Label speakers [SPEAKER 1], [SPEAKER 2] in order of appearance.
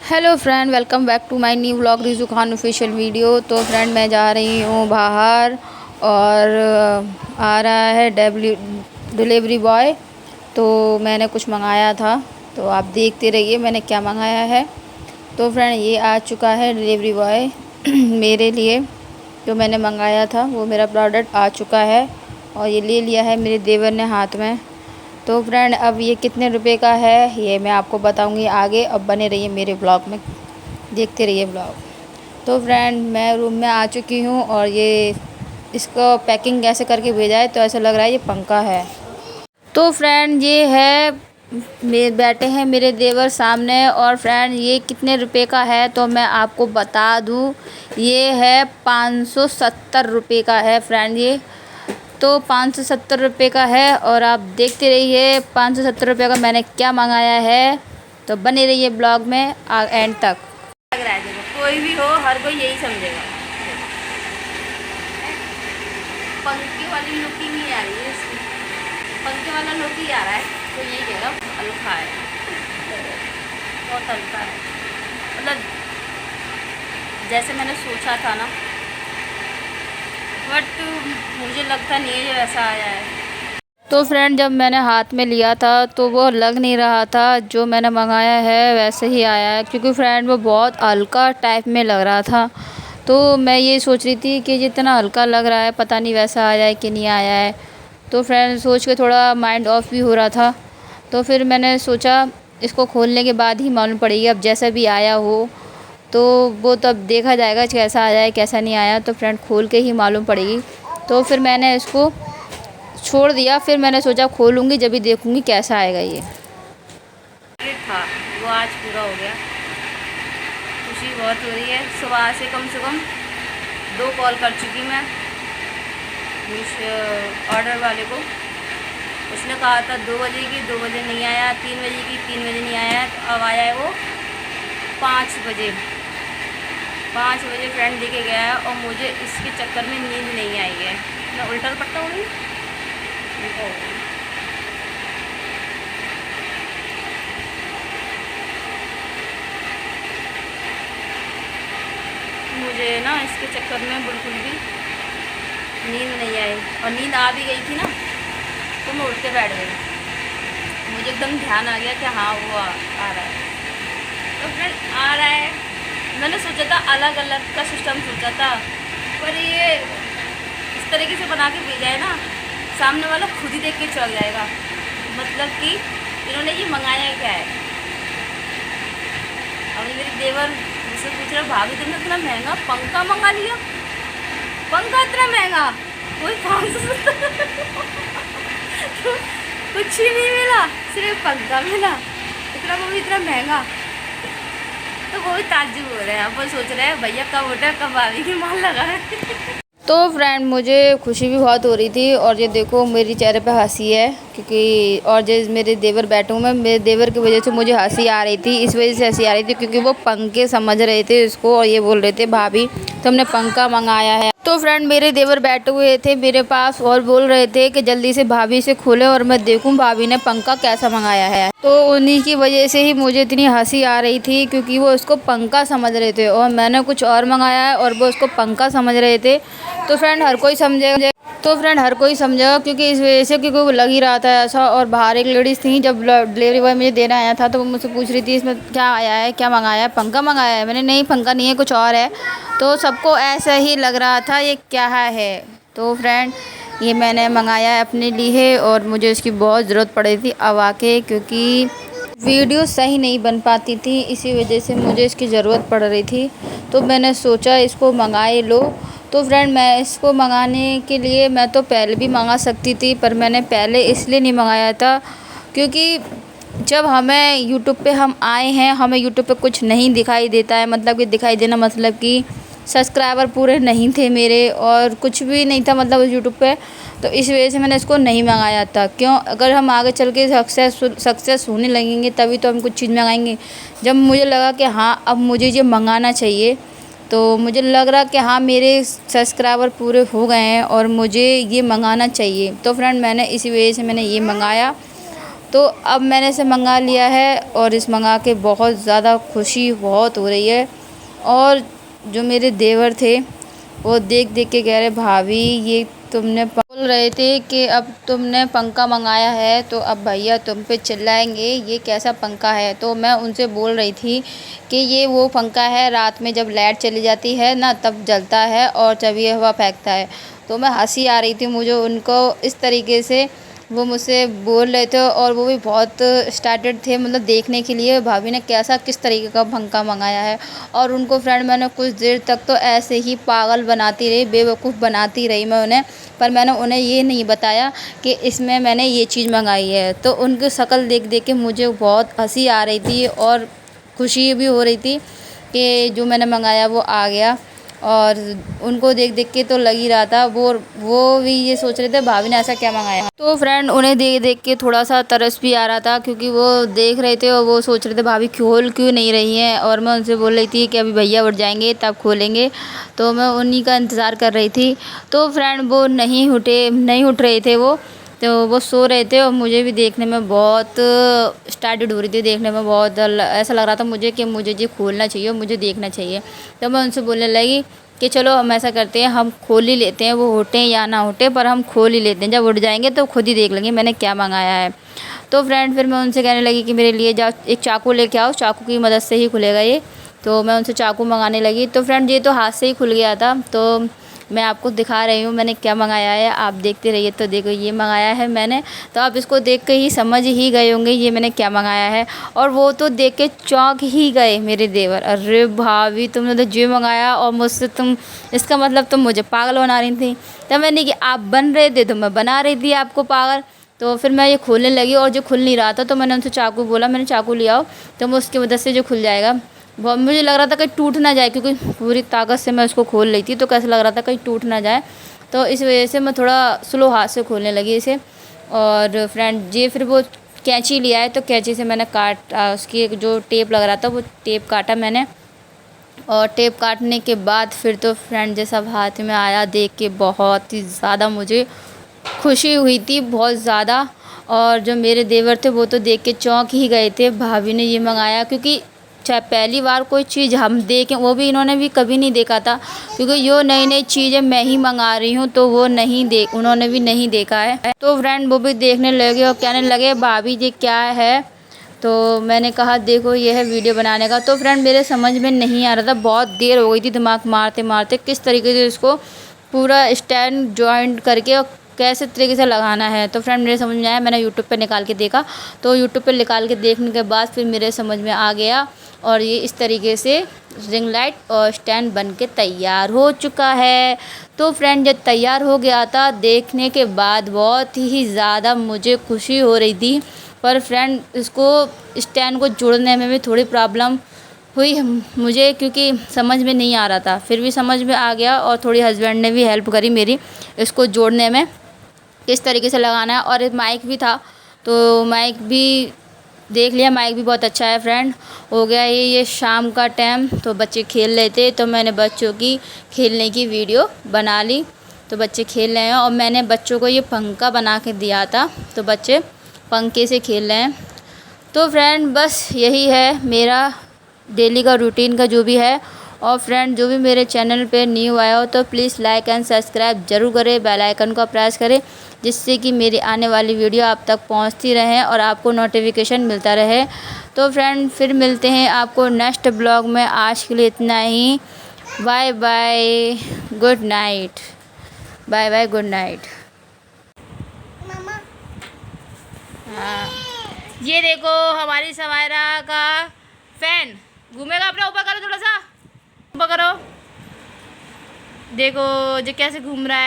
[SPEAKER 1] Hello friend, welcome back to my new vlog Riju Khan official video. तो friend, मैं जा रही हूँ बाहर और आ रहा है डिलीवरी बॉय। तो मैंने कुछ मंगाया था, तो आप देखते रहिए मैंने क्या मंगाया है। तो फ्रेंड, ये आ चुका है डिलीवरी बॉय मेरे लिए। जो मैंने मंगाया था वो मेरा प्रोडक्ट आ चुका है और ये ले लिया है मेरे देवर ने हाथ में। तो फ्रेंड, अब ये कितने रुपए का है ये मैं आपको बताऊंगी आगे। अब बने रहिए मेरे ब्लॉग में, देखते रहिए ब्लॉग। तो फ्रेंड, मैं रूम में आ चुकी हूँ और ये इसको पैकिंग कैसे करके भेजा है तो ऐसा लग रहा है ये पंखा है। तो फ्रेंड, ये है मेरे बैठे हैं मेरे देवर सामने। और फ्रेंड, ये कितने रुपए का है तो मैं आपको बता दूँ, ये है 570 रुपये का है फ्रेंड। ये तो 570 रुपये का है और आप देखते रहिए 570 रुपये का मैंने क्या मंगाया है। तो बने रहिए ब्लॉग में एंड तक। लग रहा है, देखो कोई भी हो हर कोई यही समझेगा। पंखे वाली लुक ही नहीं आ रही है इसकी, पंखे वाला लुक ही आ रहा है तो यही कहेगा हल्का है, बहुत हल्का है। मतलब जैसे मैंने सोचा था ना, बट मुझे लगता नहीं है ये वैसा आया है। तो फ्रेंड, जब मैंने हाथ में लिया था तो वो लग नहीं रहा था जो मैंने मंगाया है वैसे ही आया है, क्योंकि फ्रेंड वो बहुत हल्का टाइप में लग रहा था। तो मैं ये सोच रही थी कि जितना हल्का लग रहा है पता नहीं वैसा आया है कि नहीं आया है। तो फ्रेंड, सोच के थोड़ा माइंड ऑफ भी हो रहा था। तो फिर मैंने सोचा इसको खोलने के बाद ही मालूम पड़ेगी, अब जैसा भी आया हो तो वो तब देखा जाएगा कैसा आया है कैसा नहीं आया। तो फ्रेंड, खोल के ही मालूम पड़ेगी। तो फिर मैंने इसको छोड़ दिया, फिर मैंने सोचा खोलूँगी जब भी देखूँगी कैसा आएगा ये था। वो आज पूरा हो गया, खुशी बहुत हो रही है। सुबह से कम 2 कॉल कर चुकी मैं उस ऑर्डर वाले को। उसने कहा था 2 बजे की, 2 बजे नहीं आया, 3 बजे की, 3 बजे नहीं आया। तो अब आया है वो 5 बजे। 5 बजे फ्रेंड लेके गया है और मुझे इसके चक्कर में नींद नहीं आई है। मैं उल्टा पट्टा हो गई। मुझे ना इसके चक्कर में बिल्कुल भी नींद नहीं आई, और नींद आ भी गई थी ना तो मैं उठ के बैठ गई। मुझे एकदम ध्यान आ गया कि हाँ वो आ रहा है। तो फ्रेंड, आ रहा है। मैंने सोचा था अलग अलग का सिस्टम सोचा था, पर ये इस तरीके से बना के भेजा है ना, सामने वाला खुद ही देख के चल जाएगा। मतलब कि इन्होंने ये मंगाया क्या है। अभी मेरी देवर मुझसे पूछ रहा, भाभी तुमने इतना महंगा पंखा मंगा लिया? पंखा इतना महंगा कोई 570 कुछ ही नहीं मिला, सिर्फ पंखा मिला, इतना वो भी इतना महंगा। तो वो भी ताज्जुब हो रहे हैं, अब वो सोच रहे हैं भैया कब उठा कब भाभी की माल लगा है। तो फ्रेंड, मुझे खुशी भी बहुत हो रही थी और ये देखो मेरी चेहरे पे हंसी है, क्योंकि और जो मेरे देवर बैठे हुए, मैं मेरे देवर की वजह से मुझे हंसी आ रही थी। इस वजह से हंसी आ रही थी क्योंकि वो पंखे समझ रहे थे इसको और ये बोल रहे थे भाभी तुमने पंखा मंगाया है। तो फ्रेंड, मेरे देवर बैठे हुए थे मेरे पास और बोल रहे थे कि जल्दी से भाभी से खोले और मैं देखूं भाभी ने पंखा कैसा मंगाया है। तो उन्हीं की वजह से ही मुझे इतनी हंसी आ रही थी, क्योंकि वो उसको पंखा समझ रहे थे और मैंने कुछ और मंगाया है और वो उसको पंखा समझ रहे थे। तो फ्रेंड, हर कोई समझेगा। तो फ्रेंड, हर कोई समझेगा क्योंकि इस वजह से, क्योंकि वो लग ही रहा था ऐसा। और बाहर एक लेडीज़ थी, जब डिलीवरी बॉय मुझे देना आया था तो वो मुझसे पूछ रही थी इसमें क्या आया है, क्या मंगाया है, पंखा मंगाया है। मैंने नहीं, पंखा नहीं है, कुछ और है। तो सबको ऐसा ही लग रहा था ये क्या है। तो फ्रेंड, ये मैंने मंगाया है अपने लिए और मुझे इसकी बहुत ज़रूरत पड़ रही थी अब आके, क्योंकि वीडियो सही नहीं बन पाती थी, इसी वजह से मुझे इसकी ज़रूरत पड़ रही थी। तो मैंने सोचा इसको मंगाए लो। तो फ्रेंड, मैं इसको मंगाने के लिए मैं तो पहले भी मंगा सकती थी, पर मैंने पहले इसलिए नहीं मंगाया था क्योंकि जब हमें यूट्यूब पे हम आए हैं, हमें यूट्यूब पे कुछ नहीं दिखाई देता है। मतलब कि दिखाई देना मतलब कि सब्सक्राइबर पूरे नहीं थे मेरे और कुछ भी नहीं था मतलब यूट्यूब पे। तो इस वजह से मैंने इसको नहीं मंगाया था। क्यों, अगर हम आगे चल के सक्सेस होने लगेंगे तभी तो हम कुछ चीज़ मंगाएंगे। जब मुझे लगा कि हाँ अब मुझे ये मंगाना चाहिए, तो मुझे लग रहा कि हाँ मेरे सब्सक्राइबर पूरे हो गए हैं और मुझे ये मंगाना चाहिए। तो फ्रेंड, मैंने इसी वजह से मैंने ये मंगाया तो अब मैंने इसे मंगा लिया है और इस मंगा के बहुत ज़्यादा खुशी बहुत हो रही है। और जो मेरे देवर थे वो देख देख के कह रहे भाभी ये तुमने बोल रहे थे कि अब तुमने पंखा मंगाया है तो अब भैया तुम पे चिल्लाएंगे, ये कैसा पंखा है। तो मैं उनसे बोल रही थी कि ये वो पंखा है रात में जब लाइट चली जाती है ना तब जलता है और जब ये हवा फेंकता है। तो मैं हंसी आ रही थी मुझे उनको इस तरीके से वो मुझसे बोल रहे थे और वो भी बहुत स्टार्टेड थे मतलब देखने के लिए भाभी ने कैसा किस तरीके का पंखा मंगाया है। और उनको फ्रेंड मैंने कुछ देर तक तो ऐसे ही पागल बनाती रही, बेवकूफ़ बनाती रही मैं उन्हें, पर मैंने उन्हें ये नहीं बताया कि इसमें मैंने ये चीज़ मंगाई है। तो उनकी शक्ल देख देख के मुझे बहुत हंसी आ रही थी और खुशी भी हो रही थी कि जो मैंने मंगाया वो आ गया। और उनको देख देख के तो लग ही रहा था वो भी ये सोच रहे थे भाभी ने ऐसा क्या मंगाया। तो फ्रेंड उन्हें देख देख के थोड़ा सा तरस भी आ रहा था क्योंकि वो देख रहे थे और वो सोच रहे थे भाभी खोल क्यों नहीं रही हैं। और मैं उनसे बोल रही थी कि अभी भैया उठ जाएंगे तब खोलेंगे, तो मैं उन्हीं का इंतज़ार कर रही थी। तो फ्रेंड वो नहीं उठ रहे थे वो सो रहे थे और मुझे भी देखने में बहुत स्टार्टेड हो रही थी, देखने में बहुत ऐसा लग रहा था मुझे कि मुझे ये खोलना चाहिए और मुझे देखना चाहिए। तो मैं उनसे बोलने लगी कि चलो हम ऐसा करते हैं, हम खोल ही लेते हैं, वो उठें या ना उठें पर हम खोल ही लेते हैं, जब उठ जाएंगे तो खुद ही देख लेंगे मैंने क्या मंगाया है। तो फ्रेंड फिर मैं उनसे कहने लगी कि मेरे लिए जाओ एक चाकू लेके आओ, चाकू की मदद से ही खुलेगा ये। तो मैं उनसे चाकू मंगाने लगी। तो फ्रेंड ये तो हाथ से ही खुल गया था। तो मैं आपको दिखा रही हूँ मैंने क्या मंगाया है, आप देखते रहिए। तो देखो ये मंगाया है मैंने, तो आप इसको देख के ही समझ ही गए होंगे ये मैंने क्या मंगाया है। और वो तो देख के चौंक ही गए मेरे देवर, अरे भाभी तुमने तो जो मंगाया और मुझसे तुम इसका मतलब तुम मुझे पागल बना रही थी। तब मैंने कि आप बन रहे थे तो मैं बना रही थी आपको पागल। तो फिर मैं ये खोलने लगी और जो खुल नहीं रहा था तो मैंने उनसे चाकू बोला, मैंने चाकू ले आओ तो मैं उसकी मदद से जो खुल जाएगा। बहुत मुझे लग रहा था कहीं टूट ना जाए क्योंकि पूरी ताकत से मैं उसको खोल रही थी, तो कैसा लग रहा था कहीं टूट ना जाए। तो इस वजह से मैं थोड़ा स्लो हाथ से खोलने लगी इसे। और फ्रेंड ये फिर वो कैंची लिया है तो कैंची से मैंने उसकी एक जो टेप लग रहा था वो टेप काटा मैंने। और टेप काटने के बाद फिर तो फ्रेंड जैसा हाथ में आया देख के बहुत ही ज़्यादा मुझे खुशी हुई थी, बहुत ज़्यादा। और जो मेरे देवर थे वो तो देख के चौंक ही गए थे भाभी ने ये मंगाया, क्योंकि चाहे पहली बार कोई चीज़ हम देखें, वो भी इन्होंने भी कभी नहीं देखा था क्योंकि यो नई नई चीज़ें मैं ही मंगा रही हूँ तो वो उन्होंने भी नहीं देखा है। तो फ्रेंड वो भी देखने लगे और कहने लगे भाभी ये क्या है। तो मैंने कहा देखो ये है वीडियो बनाने का। तो फ्रेंड मेरे समझ में नहीं आ रहा था, बहुत देर हो गई थी दिमाग मारते मारते किस तरीके से इसको पूरा स्टैंड जॉइंट करके और कैसे तरीके से लगाना है। तो फ्रेंड मेरे समझ में आया, मैंने यूट्यूब पे निकाल के देखा। तो यूट्यूब पे निकाल के देखने के बाद फिर मेरे समझ में आ गया और ये इस तरीके से रिंग लाइट और स्टैंड बन के तैयार हो चुका है। तो फ्रेंड जब तैयार हो गया था देखने के बाद बहुत ही ज़्यादा मुझे खुशी हो रही थी, पर फ्रेंड इसको स्टैंड को जोड़ने में भी थोड़ी प्रॉब्लम हुई मुझे क्योंकि समझ में नहीं आ रहा था। फिर भी समझ में आ गया और थोड़ी हस्बैंड ने भी हेल्प करी मेरी इसको जोड़ने में, किस तरीके से लगाना है। और एक माइक भी था तो माइक भी देख लिया, माइक भी बहुत अच्छा है। फ्रेंड हो गया ये शाम का टाइम, तो बच्चे खेल रहे थे तो मैंने बच्चों की खेलने की वीडियो बना ली। तो बच्चे खेल रहे हैं और मैंने बच्चों को ये पंखा बना के दिया था तो बच्चे पंखे से खेल रहे हैं। तो फ्रेंड बस यही है मेरा डेली का रूटीन का जो भी है। और फ्रेंड जो भी मेरे चैनल पे न्यू आया हो तो प्लीज़ लाइक एंड सब्सक्राइब ज़रूर करें, बेल आइकन को प्रेस करें जिससे कि मेरी आने वाली वीडियो आप तक पहुंचती रहे और आपको नोटिफिकेशन मिलता रहे। तो फ्रेंड फिर मिलते हैं आपको नेक्स्ट ब्लॉग में, आज के लिए इतना ही। Bye bye, good night. Bye bye, good night. हाँ ये देखो हमारी सवायरा का फैन घूमेगा, अपने ऊपर करो, थोड़ा सा ऊपर करो, देखो जो कैसे घूम रहा है।